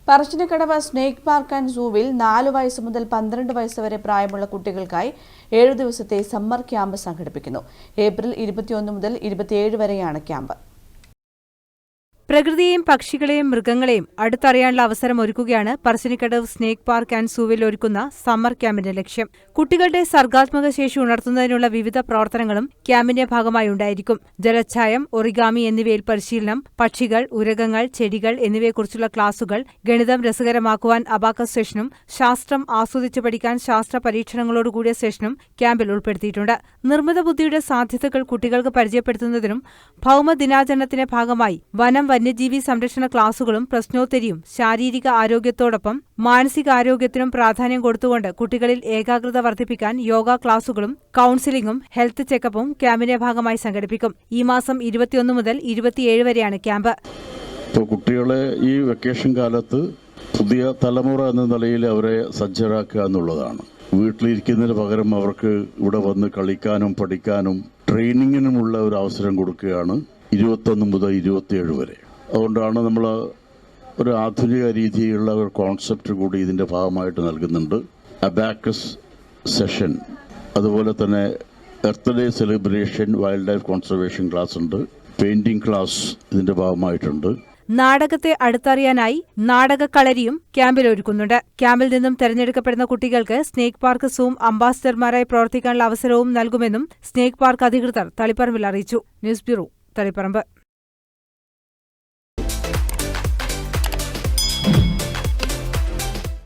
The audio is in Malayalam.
പറശ്ശിനിക്കടവ് സ്നേക്ക് പാർക്ക് ആൻഡ് സൂവിൽ 4 വയസ്സ് മുതൽ 12 വയസ്സ് വരെ പ്രായമുള്ള കുട്ടികൾക്കായി 7 ദിവസത്തെ സമ്മർ ക്യാമ്പ് സംഘടിപ്പിക്കുന്നു. ഏപ്രിൽ 21 മുതൽ 27 വരെയാണ് ക്യാമ്പ്. പ്രകൃതിയെയും പക്ഷികളെയും മൃഗങ്ങളെയും അടുത്തറിയാനുള്ള അവസരം ഒരുക്കുകയാണ് പറശ്ശിനിക്കടവ് സ്നേക്ക് പാർക്ക് ആൻഡ് സൂവിൽ ഒരുക്കുന്ന സമ്മർ ക്യാമ്പിന്റെ ലക്ഷ്യം. കുട്ടികളുടെ സർഗാത്മക ശേഷി ഉണർത്തുന്നതിനുള്ള വിവിധ പ്രവർത്തനങ്ങളും ക്യാമ്പിന്റെ ഭാഗമായി ഉണ്ടായിരിക്കും. ജലച്ഛായം, ഒറിഗാമി എന്നിവയിൽ പരിശീലനം, പക്ഷികൾ, ഉരകങ്ങൾ, ചെടികൾ എന്നിവയെക്കുറിച്ചുള്ള ക്ലാസുകൾ, ഗണിതം രസകരമാക്കുവാൻ അബാക്കസ് സെഷനും ശാസ്ത്രം ആസ്വദിച്ചു പഠിക്കാൻ ശാസ്ത്ര പരീക്ഷണങ്ങളോടുകൂടിയ സെഷനും ക്യാമ്പിൽ ഉൾപ്പെടുത്തിയിട്ടുണ്ട്. നിർമ്മിത ബുദ്ധിയുടെ സാധ്യതകൾ കുട്ടികൾക്ക് പരിചയപ്പെടുത്തുന്നതിനും ഭൗമദിനാചരണത്തിന്റെ ഭാഗമായി വന്യജീവി സംരക്ഷണ ക്ലാസുകളും പ്രശ്നോത്തരിയും ശാരീരിക ആരോഗ്യത്തോടൊപ്പം മാനസികാരോഗ്യത്തിനും പ്രാധാന്യം കൊടുത്തുകൊണ്ട് കുട്ടികളിൽ ഏകാഗ്രത വർദ്ധിപ്പിക്കാൻ യോഗ ക്ലാസുകളും കൌൺസിലിംഗും ഹെൽത്ത് ചെക്കപ്പും ക്യാമ്പിന്റെ ഭാഗമായി സംഘടിപ്പിക്കും. ഈ മാസം 21 മുതൽ 27 വരെയാണ് ക്യാമ്പ്. കുട്ടികളെ ഈ വെക്കേഷൻ കാലത്ത് പുതിയ തലമുറ എന്ന നിലയിൽ അവരെ സജ്ജരാക്കുക എന്നുള്ളതാണ്. വീട്ടിലിരിക്കുന്നതിന് പകരം അവർക്ക് ഇവിടെ വന്ന് കളിക്കാനും പഠിക്കാനും ട്രെയിനിങ്ങിനുമുള്ള ഒരു അവസരം കൊടുക്കുകയാണ് 21 മുതൽ 27 വരെ. അതുകൊണ്ടാണ് നമ്മൾ ഒരു ആധുനിക രീതിയിലുള്ള ഒരു കോൺസെപ്റ്റ് കൂടി ഇതിൻ്റെ ഭാഗമായിട്ട് നൽകുന്നുണ്ട്. അബാക്കസ് സെഷൻ, അതുപോലെ തന്നെ earth day celebration, wild life conservation class ഉണ്ട്, പെയിന്റിംഗ് ക്ലാസ് ഇതിൻ്റെ ഭാഗമായിട്ടുണ്ട്. നാടകത്തെ അടുത്തറിയാനായി നാടകക്കളരിയും ക്യാമ്പിൽ ഒരുക്കുന്നുണ്ട്. ക്യാമ്പിൽ നിന്നും തെരഞ്ഞെടുക്കപ്പെടുന്ന കുട്ടികൾക്ക് സ്നേക്ക് പാർക്ക് സൂം അംബാസിഡർമാരായി പ്രവർത്തിക്കാനുള്ള അവസരവും നൽകുമെന്നും സ്നേക്ക് പാർക്ക് അധികൃതർ തളിപ്പറമ്പിൽ അറിയിച്ചു. News bureau, Taliparamba.